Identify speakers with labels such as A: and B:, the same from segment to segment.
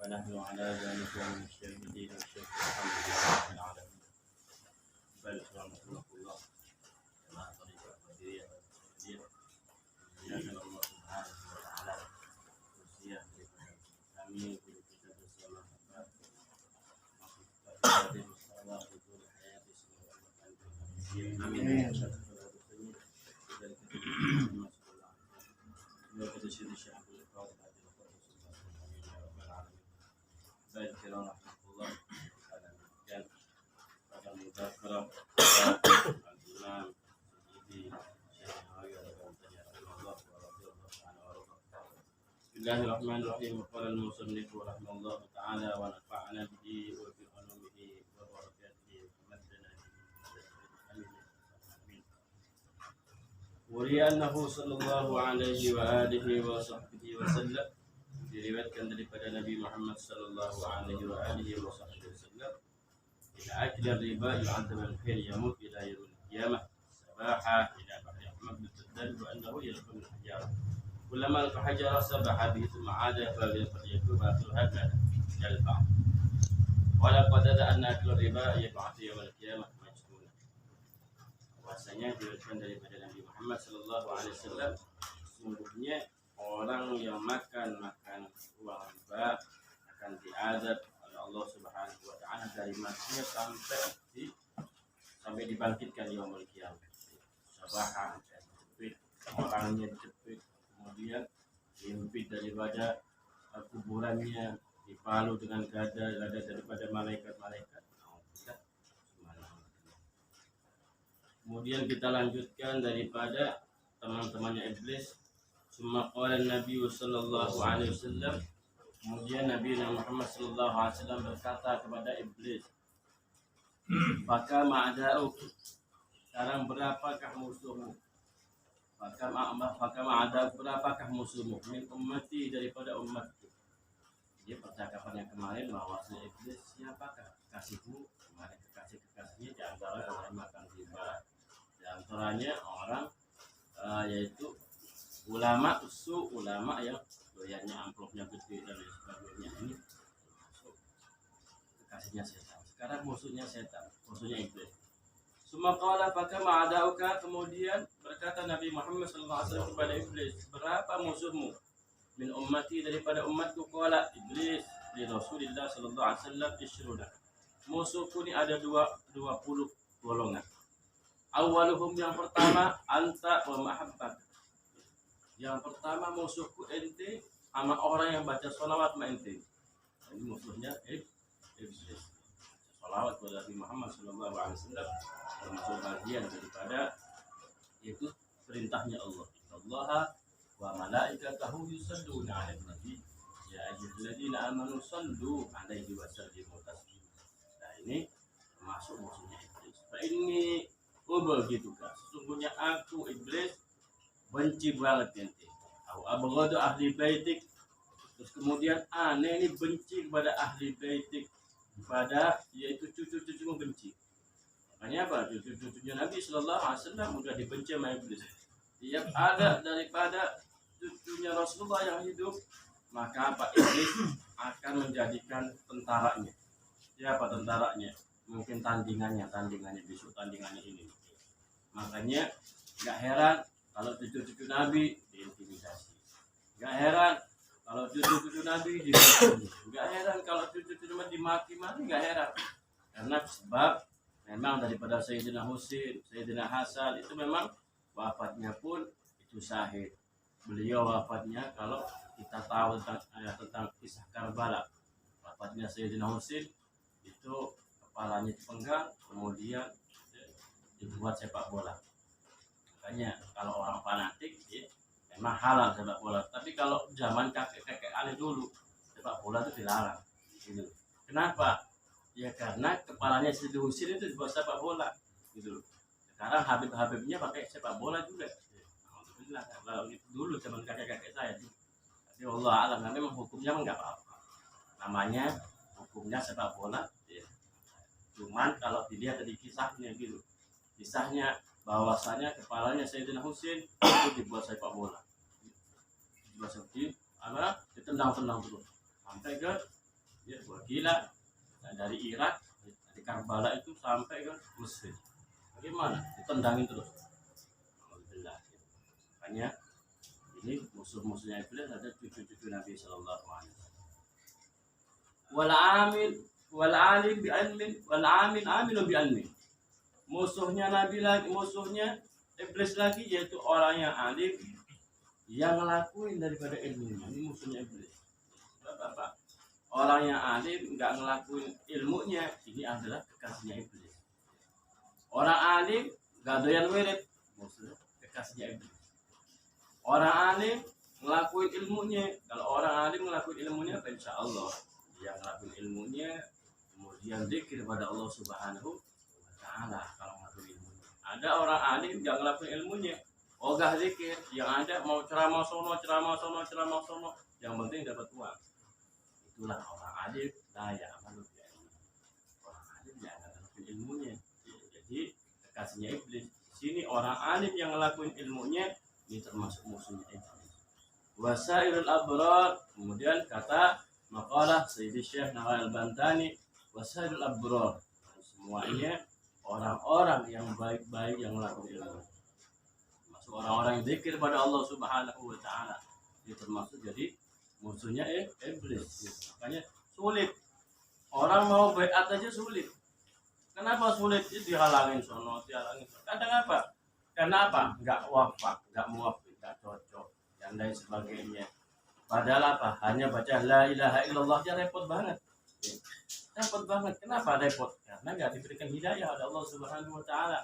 A: ونحن على ذلك من الشاهدين والشاكرين الحمد لله رب العالمين. بل رحمه الله مع طريقة القدرية والتقدير إياك الله سبحانه وتعالى وصيام آمين في الكتاب والسماء وفي الصلاة وطول الحياة آمين. وقد شهد الشعب الإفراد بعد الوفاة رب العالمين. بارك الله رحمه الله على المكان pada mudzakarah al-Imam Sayyidi Syekh Muhammad rahimahullah wa radhiyallahu ta'ala wa Bismillahirrahmanirrahim. Qala al-musannif rahimahullah ta'ala wa nafa'ana bihi wa bi ulumihi wa barakatihi wa madana amin. Wa annahu sallallahu alaihi wa alihi wa sahbihi wa sallam, diriwayatkan daripada Nabi Muhammad sallallahu alaihi wa alihi wa sahbihi wasallam, ila akli riba yu'adzab al-khair yamut ila yawm al-qiyamah sabaha ila bahri ahmad bitadal wa annahu yalqam al-hajara kullama al-hajara sabaha bihi thumma 'ada fa yakun akhir hadha jalba wa laqad anna akli riba yab'ath yawm al-qiyamah majnun. Bahasanya diriwayatkan daripada Nabi Muhammad sallallahu alaihi wasallam, sesungguhnya orang yang makan uang riba akan diazab oleh Allah Subhanahu wa taala dari matinya sampai dibangkitkan di yaumul qiyamah. Sabahan dijepit, orangnya dijepit, kemudian dihimpit daripada kuburannya, dipalu dengan gada daripada malaikat-malaikat. Kemudian kita lanjutkan daripada teman-temannya iblis. Summa qala Nabi sallallahu alaihi wasallam, kemudian Nabi Muhammad sallallahu alaihi wasallam berkata kepada iblis, "Maka ma'ada'uk, sekarang berapakah musuhmu? Maka ma'ada'uk, berapakah musuhmu min ummati, daripada umatku?" Jadi percakapan yang kemarin bahwa iblis siapakah kekasihmu? Kemarin kekasihnya di antara orang makan riba, di antaranya orang yaitu ulama yang doyannya amplopnya gede dan lain sebagainya. Ini kekasihnya setan. Sekarang musuhnya setan, musuhnya iblis. Summa qala faka ma'adauka, kemudian berkata Nabi Muhammad SAW kepada iblis, berapa musuhmu? Min ummati, daripada umatku. Qala iblis li Rasulillah SAW isyruna, musuhku ini ada 20 golongan. Awaluhum, yang pertama, anta wa mahabbak, yang pertama musuhku ente sama orang yang baca sholawat sama ente. Ini musuhnya iblis. Sholawat kepada Nabi Muhammad SAW termasuk bagian daripada itu perintahnya Allah. Allah wa malaikatahu yusalluna 'alan nabi ya ayyuhalladzina amanu sallu 'alaihi wa sallimu taslima. Nah, ini termasuk musuhnya iblis. Nah, ini begitu kan. Sesungguhnya aku iblis benci banget ente. Abghadu ahli baitik. Terus kemudian aneh ini benci kepada ahli baitik, kepada yaitu cucu-cucumu benci. Makanya apa? Cucu-cucunya Nabi sallallahu alaihi wasallam sudah dibenci sama iblis. Tiap ada daripada cucunya Rasulullah yang hidup, maka apa, iblis akan menjadikan tentaranya. Siapa tentaranya? Mungkin tandingannya besok tandingannya ini. Makanya enggak heran kalau cucu-cucu Nabi diintimidasi. Gak heran kalau cucu-cucu Nabi dibunuh. Gak heran kalau cucu-cucu Nabi dimaki-maki. Gak heran. Karena sebab memang daripada Sayyidina Husain, Sayyidina Hasan itu memang wafatnya pun itu syahid. beliau wafatnya, kalau kita tahu tentang kisah Karbala, wafatnya Sayyidina Husain itu kepalanya dipenggal, kemudian dibuat sepak bola. Makanya kalau orang fanatik ya, memang halal sepak bola, tapi kalau zaman kakek-kakek Ali dulu sepak bola itu dilarang gitu. Kenapa? Ya karena kepalanya Sayyidina Husain itu dibuat sepak bola gitu. Sekarang Habibnya pakai sepak bola juga. Alhamdulillah, kalau itu dulu zaman kakek-kakek saya. Tapi Allah alam, nah, memang hukumnya enggak apa-apa. Namanya hukumnya sepak bola. Ya. Cuman kalau dilihat dari kisahnya gitu, kisahnya bahwasanya kepalanya Sayyidina Husain itu dibuat sepak bola. Dibuat seperti apa? Ditendang-tendang terus sampai ke ya gila. Nah, dari Irak, dari Karbala itu sampai ke Mesir. Bagaimana? Ditendangin terus. Alhamdulillah. Makanya ini musuh-musuhnya iblis ada cucu-cucu Nabi Sallallahu Alaihi Wasallam. Wal alim bi ilmin wal amin amilu bi ilmin. Musuhnya Nabi lagi, musuhnya iblis lagi, yaitu orang yang alim yang ngelakuin daripada ilmunya. Ini musuhnya iblis. Bapak, orang yang alim nggak ngelakuin ilmunya, ini adalah kekasihnya iblis. Orang alim gak doyan wirid, maksudnya kekasihnya iblis. Orang alim ngelakuin ilmunya, kalau orang alim ngelakuin ilmunya, insya Allah dia ngelakuin ilmunya, kemudian zikir pada Allah Subhanahu wa Ta'ala. Kalau ngelakuin ilmunya, ada orang alim gak ngelakuin ilmunya, ogah zikir, yang ada mau ceramah sono, yang penting dapat uang. Itulah orang alim, daya manusia. Orang alim yang ngelakuin ilmunya. Jadi kekasihnya iblis. Sini orang alim yang ngelakuin ilmunya, ini termasuk musuhnya iblis. Wasairul abrar, kemudian kata maqalah Sayyidi Syekh Nawal Al-Bantani, wasairul abrar, semuanya orang-orang yang baik-baik yang ngelakuin ilmu. Termasuk orang-orang yang zikir pada Allah Subhanahu wa Ta'ala. Ini termasuk jadi musuhnya iblis. Makanya sulit. Orang mau baiat aja sulit. Kenapa sulit? Dihalangin sono, dihalangin sono. Kadang apa? Karena apa? Enggak wafak, enggak muwafik, enggak cocok, dan lain sebagainya. Padahal apa? Hanya baca la ilaha illallah aja repot banget. Repot banget. Kenapa repot? Karena enggak diberikan hidayah oleh Allah Subhanahu wa Ta'ala.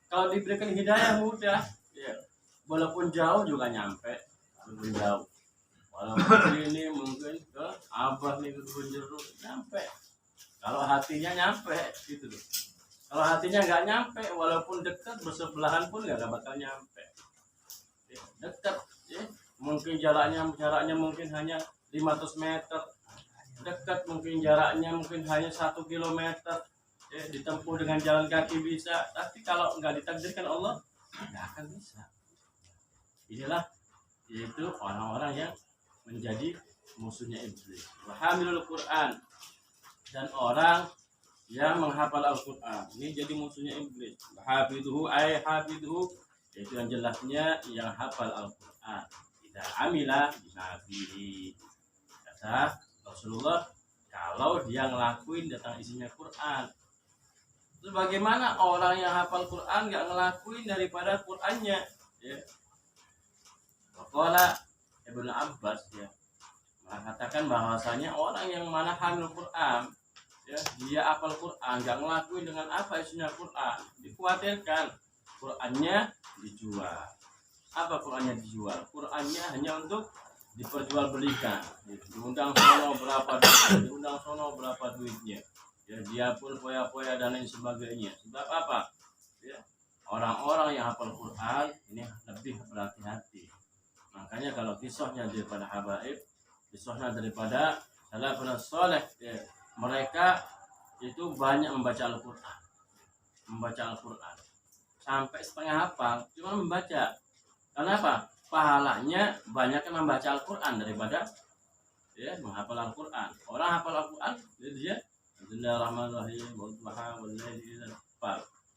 A: Kalau diberikan hidayah mudah, ya. Walaupun jauh juga nyampe, walaupun jauh. Walaupun ini mungkin ke Abah nih ke Bunjuru, nyampe. Kalau hatinya nyampe gitu loh. Kalau hatinya nggak nyampe, walaupun dekat bersebelahan pun nggak bakal nyampe. Ya, dekat, ya. Mungkin jaraknya mungkin hanya 500 meter. Dekat mungkin jaraknya mungkin hanya 1 kilometer. Ya, ditempuh dengan jalan kaki bisa. Tapi kalau nggak ditakdirkan Allah, nggak akan bisa. Inilah yaitu orang-orang yang menjadi musuhnya iblis. Wahamilul Quran, dan orang yang menghafal Al-Quran, ini jadi musuhnya iblis. Hafidhu ay hafidhu, yaitu yang jelasnya yang hafal Al-Quran. Tidak amila nabi, kata Rasulullah, kalau dia ngelakuin tentang isinya Quran. Terus bagaimana orang yang hafal Quran nggak ngelakuin daripada Qurannya? Ya. Maka Ibnu Abbas ya mengatakan bahwasanya orang yang mana hamil Quran, ya, dia hafal Quran nggak ngelakuin dengan apa isinya Quran, dikhawatirkan Qurannya dijual. Apa Qurannya dijual? Qurannya hanya untuk diperjualbelikan. Diundang sono berapa duitnya, diundang sono berapa duitnya. Ya, dia pun poya-poya dan lain sebagainya. Sebab apa? Ya, orang-orang yang hafal Quran ini lebih berhati-hati. Makanya kalau kisahnya daripada habaib, kisahnya daripada salafun saleh, ya, mereka itu banyak membaca Al-Quran, sampai setengah hafal, cuma membaca. Kenapa? Pahalanya banyak yang membaca Al-Quran daripada ya menghafal Al-Quran. Orang hafal Al-Quran, jadi dia Bismillahirrahmanirrahim,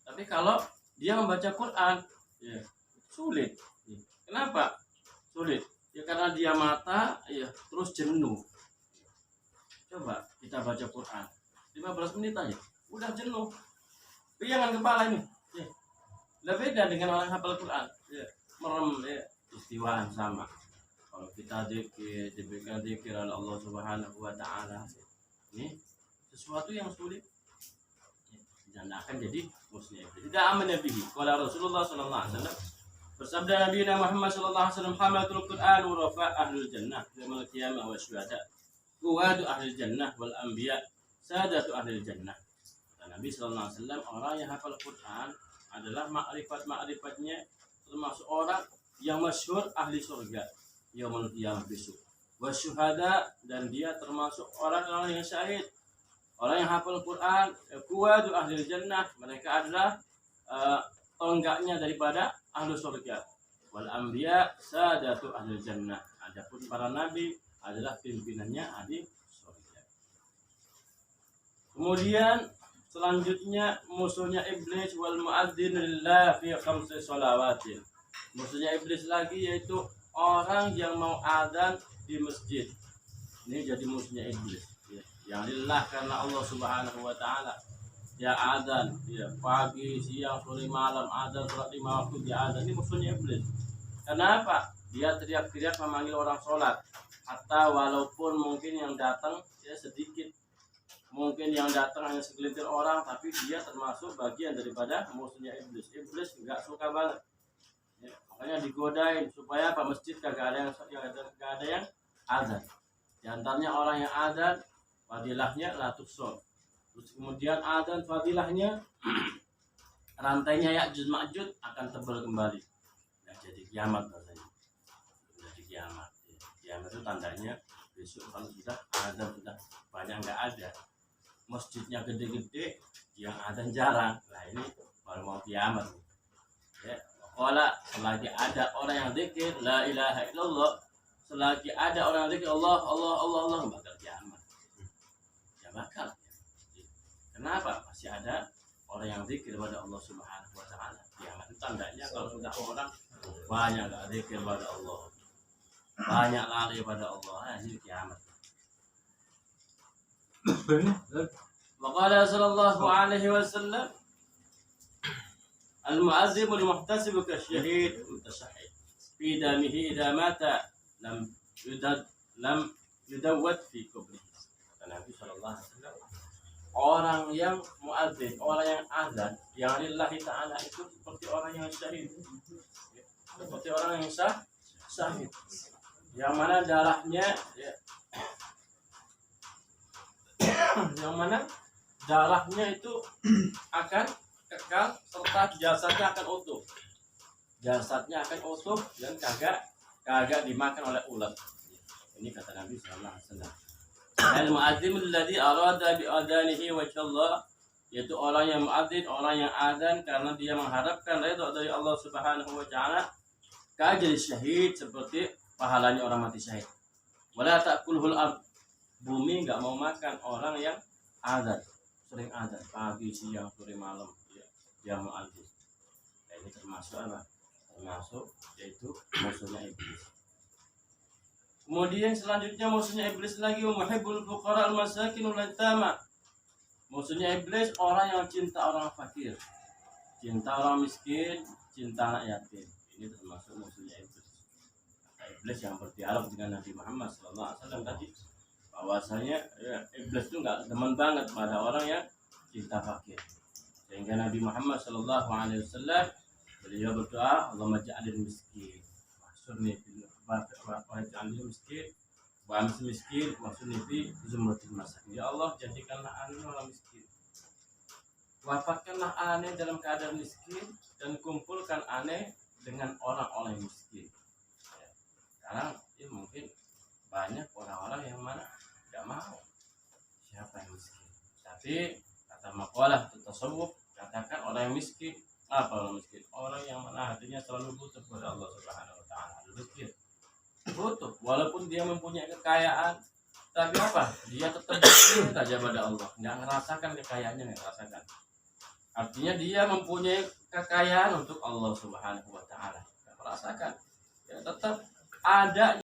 A: tapi kalau dia membaca Quran, ya sulit. Kenapa? Sulit. Ya karena dia mata, ya terus jenuh. Coba kita baca Quran 15 menit aja, udah jenuh. Piangan kepala ini. Ya. Lah beda dengan orang hafal Quran. Ya. Merem, ya. peristiwa yang sama. Kalau kita diberikan zikir oleh Allah Subhanahu wa taala, ini sesuatu yang sulit dan akan jadi musuhnya iblis. Tidak aman nabihi. Qala Rasulullah sallallahu alaihi wasallam, bersabda Nabi Muhammad sallallahu alaihi wasallam, hamatul Qur'an wa rafa ahlul jannah yaumil qiyamah wa syuhada. Quwadu ahlul jannah wal anbiya sadatu ahlul jannah. Kata Nabi sallallahu alaihi wasallam, orang yang hafal Quran adalah makrifat-makrifat-nya termasuk orang yang masyhur ahli surga yaumul qiyamah besok. Wasyuhada, dan dia termasuk orang-orang yang syahid. Orang yang hafal Quran, kuwadu ahli jannah, mereka adalah tonggaknya daripada ahli surga. Wal anbiya sadatu ahli jannah. Adapun para nabi adalah pimpinannya ahli surga. Kemudian selanjutnya musuhnya iblis wal muadzin lillah fi khamsi shalawatin. Musuhnya iblis lagi yaitu orang yang mau adzan di masjid. Ini jadi musuhnya iblis. Yang lillah karena Allah Subhanahu wa taala. Dia adzan, ya, pagi, siang, sore, malam adzan, sholat 5 waktu dia adzan. Ini musuhnya iblis. Kenapa? Dia teriak-teriak memanggil orang sholat. Hatta walaupun mungkin yang datang ya sedikit, mungkin yang datang hanya segelintir orang, tapi dia termasuk bagian daripada musuhnya iblis. Iblis nggak suka banget. Ya, makanya digodain supaya apa, masjid kagak ada yang adzan. Di antaranya orang yang adzan fadilahnya la tuksor. Terus kemudian adzan fadilahnya rantainya Ya'juj Ma'juj akan tebal kembali. Nah, jadi kiamat katanya. Jadi kiamat. Kiamat itu tandanya besok kalau sudah adzan sudah banyak nggak ada. Masjidnya gede-gede, yang adzan jarang. Nah, ini baru mau kiamat. Ya, kalau selagi ada orang yang zikir la ilaha illallah, selagi ada orang yang zikir Allah Allah Allah Allah, bakal kiamat. Bakal. Kenapa? Masih ada orang yang zikir kepada Allah Subhanahu wa taala. Kiamat itu tandanya kalau sudah orang banyak enggak zikir kepada Allah, banyak lari kepada Allah, ini kiamat. Waqala sallallahu alaihi wasallam, al-mu'azzim al-muhtasib kasyahid mutashahhid fi damihi idza mata lam yudawwat fi kubrihi. Nabi Shallallahu Alaihi Wasallam, orang yang muadzin, orang yang azan, yang lillahi ta'ala itu seperti orang yang syahid, seperti orang yang syahid, yang mana darahnya, ya, yang mana darahnya itu akan kekal serta jasadnya akan utuh, dan kagak dimakan oleh ulat. Ini kata Nabi Shallallahu Alaihi Wasallam. Al-mu'adzim alladhi arada bi adanihi wajhallah, yaitu orang yang muadzin, orang yang adzan karena dia mengharapkan ridha dari Allah Subhanahu wa taala, kajil syahid, seperti pahalanya orang mati syahid. Wala ta'kulhul ard, bumi enggak mau makan orang yang adzan, sering adzan pagi, siang, sore, malam, ya, dia muadzin. Ini termasuk apa? Termasuk yaitu musuhnya iblis. Kemudian selanjutnya musuhnya iblis lagi, muhibbul fuqara al-masakin wal yatama. Musuhnya iblis orang yang cinta orang fakir, cinta orang miskin, cinta anak yatim. Ini termasuk musuhnya iblis. Kata iblis yang berdialog dengan Nabi Muhammad SAW tadi, bahwasanya ya, iblis itu nggak demen banget pada orang yang cinta fakir. Sehingga Nabi Muhammad SAW beliau berdoa, Allahumma ja'alil miskin, maksudnya waj'alni miskin wa miskin maksudnya fi zumratil masakin. Ya Allah, jadikanlah aneh orang miskin, wafatkanlah aneh dalam keadaan miskin, dan kumpulkan aneh dengan orang-orang miskin. Ya, sekarang ya, mungkin banyak orang-orang yang mana tidak mau siapa yang miskin, tapi kata maqalah tasawuf katakan orang yang miskin apa orang miskin? Orang yang mana hatinya selalu butuh kepada Allah Subhanahu wa taala. Miskin butuh, walaupun dia mempunyai kekayaan, tapi apa? Dia tetap butuh saja pada Allah, nggak ngerasakan kekayaannya, nggak ngerasakan. Artinya dia mempunyai kekayaan untuk Allah Subhanahu wa taala, nggak merasakan. Ya, tetap ada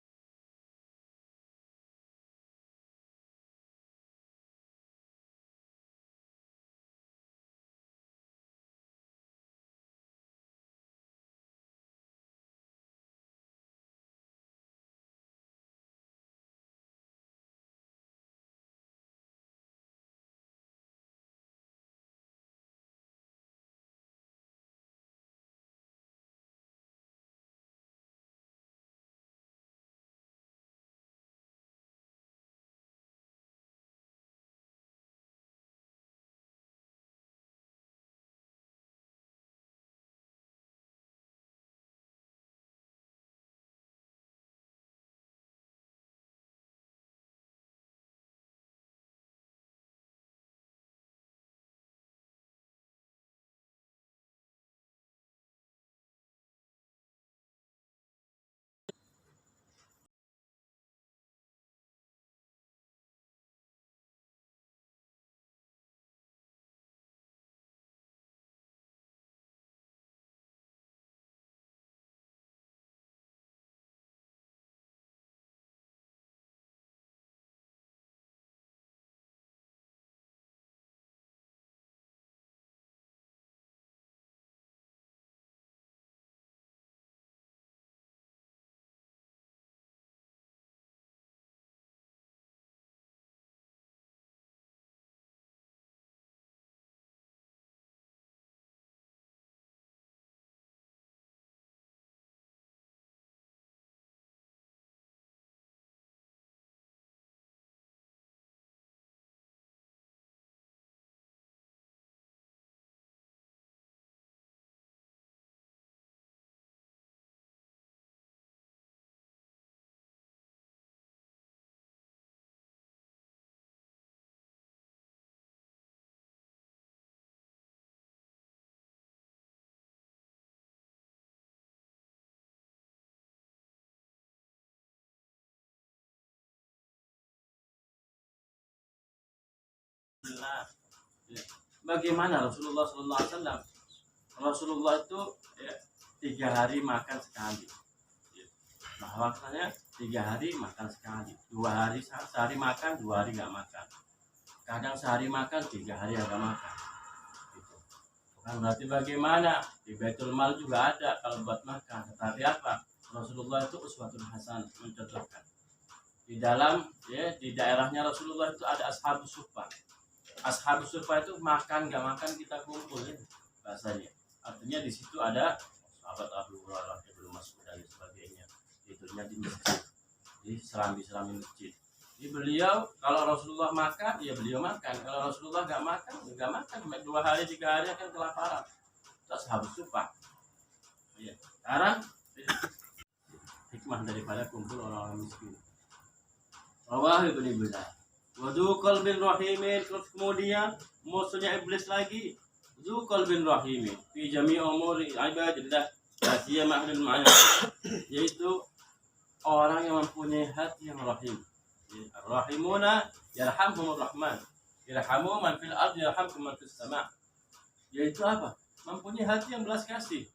A: wasallam. Ya. Bagaimana Rasulullah sallallahu alaihi wasallam? Rasulullah itu 3 hari makan sekali. Ya. Bahwasanya 3 hari makan sekali, 2 hari sehari makan, 2 hari nggak makan. Kadang sehari makan, 3 hari nggak makan. Gitu. Bukan berarti bagaimana di Baitul Mal juga ada kalau buat makan, tetapi apa? Rasulullah itu uswatun hasan, mencontohkan. Di dalam di daerahnya Rasulullah itu ada ashabus suffah. Ashabus suffah itu makan nggak makan kita kumpul bahasanya. Artinya di situ ada sahabat Abu Hurairah, Ibnu Mas'ud dan sebagainya. Itunya di masjid, di serambi masjid. Jadi beliau kalau Rasulullah makan, ya beliau makan. Kalau Rasulullah nggak makan, nggak makan. 2 hari 3 hari akan kelaparan. Itu ashabus suffah. Ya. Sekarang hikmah daripada kumpul orang-orang miskin. Rawahu Ibnu Hibban. Wadukal bin rahimin, terus kemudian musuhnya iblis lagi. Dzukal bin rahimin fi jami' umuri ibadillah rahasia mahlul ma'an, yaitu orang yang mempunyai hati yang rahim. Ar-rahimuna yarhamhumur rahman. Yarhamu man fil ardi yarhamkum man fis sama'. Yaitu apa? Mempunyai hati yang belas kasih.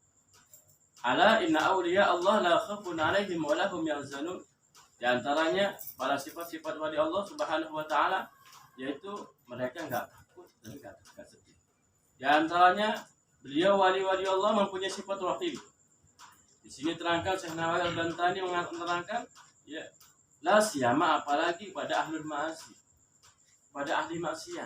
A: Ala inna awliya Allah la khaufun 'alaihim wa lahum yahzanun. Di antaranya para sifat-sifat wali Allah Subhanahu wa taala yaitu mereka enggak takut dan enggak sedih. Di antaranya beliau wali-wali Allah mempunyai sifat rahim. Di sini terangkan Syekh Nawawi Al-Bantani menerangkan la siyama apalagi pada ahlul ma'asi. Pada ahli maksiat.